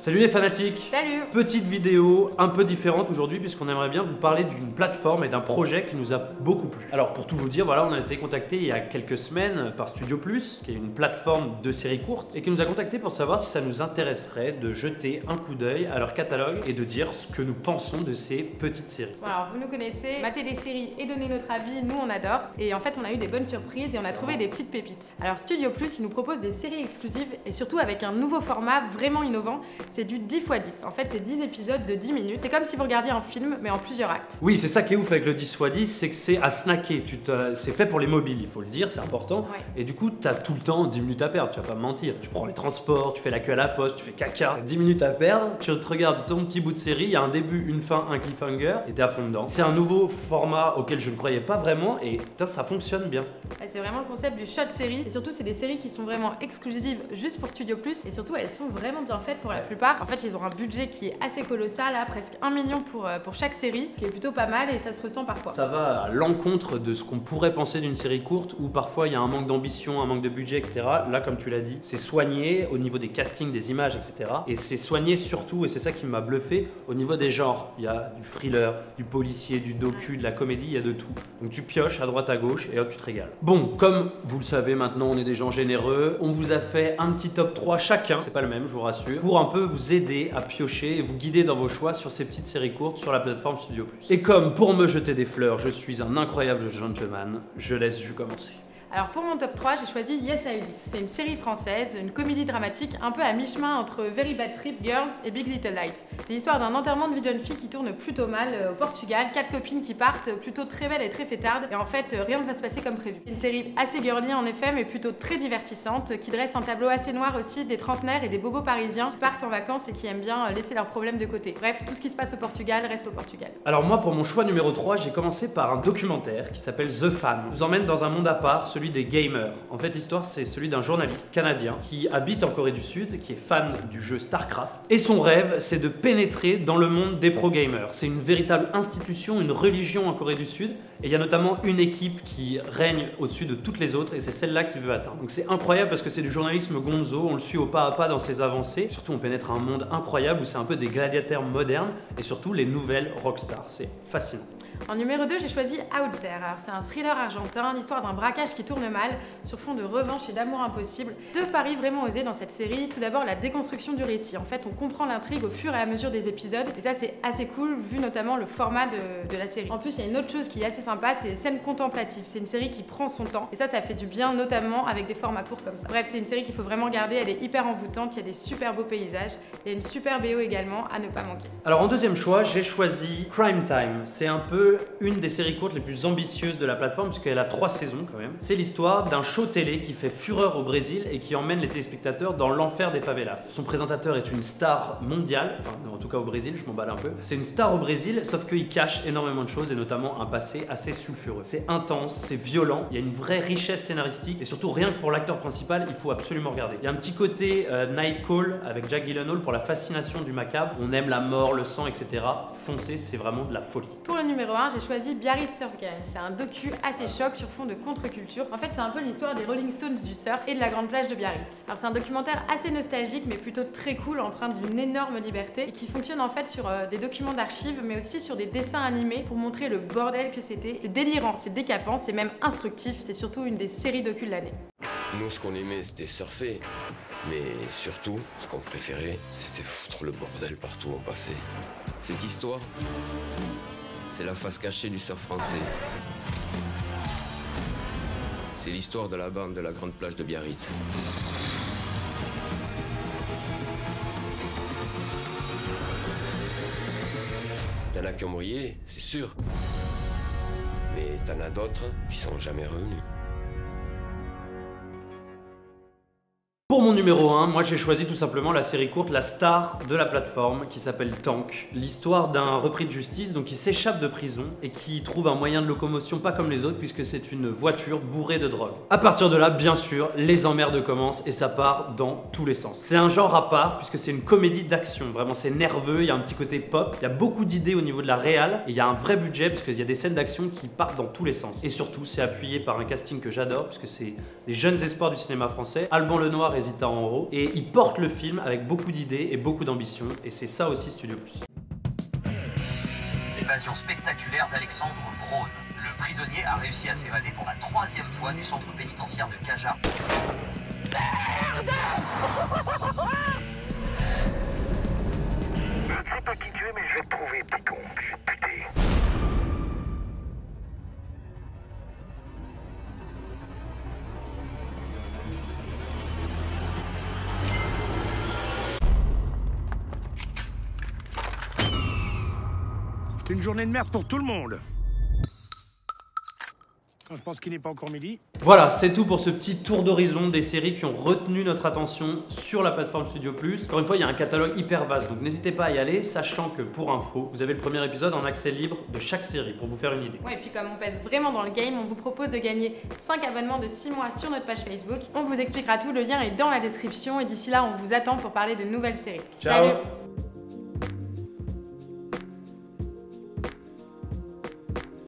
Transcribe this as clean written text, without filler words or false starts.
Salut les fanatiques! Salut! Petite vidéo un peu différente aujourd'hui puisqu'on aimerait bien vous parler d'une plateforme et d'un projet qui nous a beaucoup plu. Alors pour tout vous dire, voilà, on a été contacté il y a quelques semaines par Studio Plus, qui est une plateforme de séries courtes, et qui nous a contacté pour savoir si ça nous intéresserait de jeter un coup d'œil à leur catalogue et de dire ce que nous pensons de ces petites séries. Bon, alors vous nous connaissez, mater des séries et donner notre avis, nous on adore. Et en fait on a eu des bonnes surprises et on a trouvé des petites pépites. Alors Studio Plus, il nous propose des séries exclusives et surtout avec un nouveau format vraiment innovant. C'est du 10x10. En fait, c'est 10 épisodes de 10 minutes. C'est comme si vous regardiez un film, mais en plusieurs actes. Oui, c'est ça qui est ouf avec le 10x10, c'est que c'est à snacker. C'est fait pour les mobiles, il faut le dire, c'est important. Ouais. Et du coup, t'as tout le temps 10 minutes à perdre, tu vas pas me mentir. Tu prends les transports, tu fais la queue à la poste, tu fais caca. 10 minutes à perdre, tu te regardes ton petit bout de série, il y a un début, une fin, un cliffhanger, et t'es à fond dedans. C'est un nouveau format auquel je ne croyais pas vraiment, et putain, ça fonctionne bien. C'est vraiment le concept du shot série. Et surtout, c'est des séries qui sont vraiment exclusives juste pour Studio Plus. Et surtout, elles sont vraiment bien faites pour la plupart. En fait, ils ont un budget qui est assez colossal, là, presque 1 million pour chaque série, ce qui est plutôt pas mal et ça se ressent parfois. Ça va à l'encontre de ce qu'on pourrait penser d'une série courte où parfois il y a un manque d'ambition, un manque de budget, etc. Là, comme tu l'as dit, c'est soigné au niveau des castings, des images, etc. Et c'est soigné surtout, et c'est ça qui m'a bluffé, au niveau des genres. Il y a du thriller, du policier, du docu, de la comédie, il y a de tout. Donc tu pioches à droite à gauche et hop, tu te régales. Bon, comme vous le savez maintenant, on est des gens généreux, on vous a fait un petit top 3 chacun, c'est pas le même, je vous rassure, pour un peu vous aider à piocher et vous guider dans vos choix sur ces petites séries courtes sur la plateforme Studio Plus. Et comme pour me jeter des fleurs, je suis un incroyable gentleman, je laisse Jus commencer. Alors pour mon top 3, j'ai choisi Yes I Live. C'est une série française, une comédie dramatique un peu à mi-chemin entre Very Bad Trip Girls et Big Little Lies. C'est l'histoire d'un enterrement de vie de jeune fille qui tourne plutôt mal au Portugal, 4 copines qui partent, plutôt très belles et très fêtardes, et en fait rien ne va se passer comme prévu. C'est une série assez girly en effet, mais plutôt très divertissante, qui dresse un tableau assez noir aussi des trentenaires et des bobos parisiens qui partent en vacances et qui aiment bien laisser leurs problèmes de côté. Bref, tout ce qui se passe au Portugal reste au Portugal. Alors moi, pour mon choix numéro 3, j'ai commencé par un documentaire qui s'appelle The Fan. Il nous emmène dans un monde à part, celui des gamers. En fait, l'histoire, c'est celui d'un journaliste canadien qui habite en Corée du Sud, qui est fan du jeu StarCraft. Et son rêve, c'est de pénétrer dans le monde des pro-gamers. C'est une véritable institution, une religion en Corée du Sud. Et il y a notamment une équipe qui règne au-dessus de toutes les autres, et c'est celle-là qu'il veut atteindre. Donc c'est incroyable parce que c'est du journalisme gonzo, on le suit au pas à pas dans ses avancées. Surtout, on pénètre un monde incroyable où c'est un peu des gladiateurs modernes, et surtout les nouvelles rockstars. C'est fascinant. En numéro 2, j'ai choisi Outzer. Alors, c'est un thriller argentin, l'histoire d'un braquage qui tourne mal sur fond de revanche et d'amour impossible. Deux paris vraiment osés dans cette série. Tout d'abord, la déconstruction du récit. En fait, on comprend l'intrigue au fur et à mesure des épisodes. Et ça, c'est assez cool, vu notamment le format de la série. En plus, il y a une autre chose qui est assez sympa, c'est les scènes contemplatives. C'est une série qui prend son temps. Et ça fait du bien, notamment avec des formats courts comme ça. Bref, c'est une série qu'il faut vraiment regarder. Elle est hyper envoûtante, il y a des super beaux paysages. Il y a une super BO également, à ne pas manquer. Alors en deuxième choix, j'ai choisi Crime Time. C'est un peu une des séries courtes les plus ambitieuses de la plateforme puisqu'elle a 3 saisons quand même. C'est l'histoire d'un show télé qui fait fureur au Brésil et qui emmène les téléspectateurs dans l'enfer des favelas. Son présentateur est une star mondiale, enfin en tout cas au Brésil, je m'emballe un peu. C'est une star au Brésil, sauf qu'il cache énormément de choses et notamment un passé assez sulfureux. C'est intense, c'est violent, il y a une vraie richesse scénaristique et surtout rien que pour l'acteur principal, il faut absolument regarder. Il y a un petit côté Night Call avec Jack Gyllenhaal pour la fascination du macabre. On aime la mort, le sang, etc. Foncez, c'est vraiment de la folie. Pour le numéro 1, j'ai choisi Biarritz Surf Gang. C'est un docu assez choc sur fond de contre-culture. En fait, c'est un peu l'histoire des Rolling Stones du surf et de la grande plage de Biarritz. Alors c'est un documentaire assez nostalgique mais plutôt très cool, empreint d'une énorme liberté et qui fonctionne en fait sur des documents d'archives mais aussi sur des dessins animés pour montrer le bordel que c'était. C'est délirant, c'est décapant, c'est même instructif, c'est surtout une des séries docu de l'année. Nous, ce qu'on aimait, c'était surfer. Mais surtout, ce qu'on préférait, c'était foutre le bordel partout où on passait. Cette histoire, c'est la face cachée du surf français. C'est l'histoire de la bande de la grande plage de Biarritz. T'en as qui ont brillé, c'est sûr. Mais t'en as d'autres qui sont jamais revenus. Pour mon numéro 1, moi j'ai choisi tout simplement la série courte, la star de la plateforme qui s'appelle Tank. L'histoire d'un repris de justice donc qui s'échappe de prison et qui trouve un moyen de locomotion pas comme les autres puisque c'est une voiture bourrée de drogue. À partir de là, bien sûr, les emmerdes commencent et ça part dans tous les sens. C'est un genre à part puisque c'est une comédie d'action. Vraiment, c'est nerveux, il y a un petit côté pop, il y a beaucoup d'idées au niveau de la réal et il y a un vrai budget parce qu'il y a des scènes d'action qui partent dans tous les sens. Et surtout, c'est appuyé par un casting que j'adore puisque c'est des jeunes espoirs du cinéma français. Alban Lenoir et Rosita en haut, et il porte le film avec beaucoup d'idées et beaucoup d'ambition, et c'est ça aussi Studio Plus. L'évasion spectaculaire d'Alexandre Braun. Le prisonnier a réussi à s'évader pour la 3e fois du centre pénitentiaire de Caja. Merde! Je ne sais pas qui tu es, mais je vais te prouver, petit con, que je suis puté. C'est une journée de merde pour tout le monde. Quand je pense qu'il n'est pas encore midi. Voilà, c'est tout pour ce petit tour d'horizon des séries qui ont retenu notre attention sur la plateforme Studio Plus. Encore une fois, il y a un catalogue hyper vaste, donc n'hésitez pas à y aller, sachant que pour info, vous avez le premier épisode en accès libre de chaque série, pour vous faire une idée. Ouais, et puis comme on pèse vraiment dans le game, on vous propose de gagner 5 abonnements de 6 mois sur notre page Facebook. On vous expliquera tout, le lien est dans la description, et d'ici là, on vous attend pour parler de nouvelles séries. Ciao. Salut!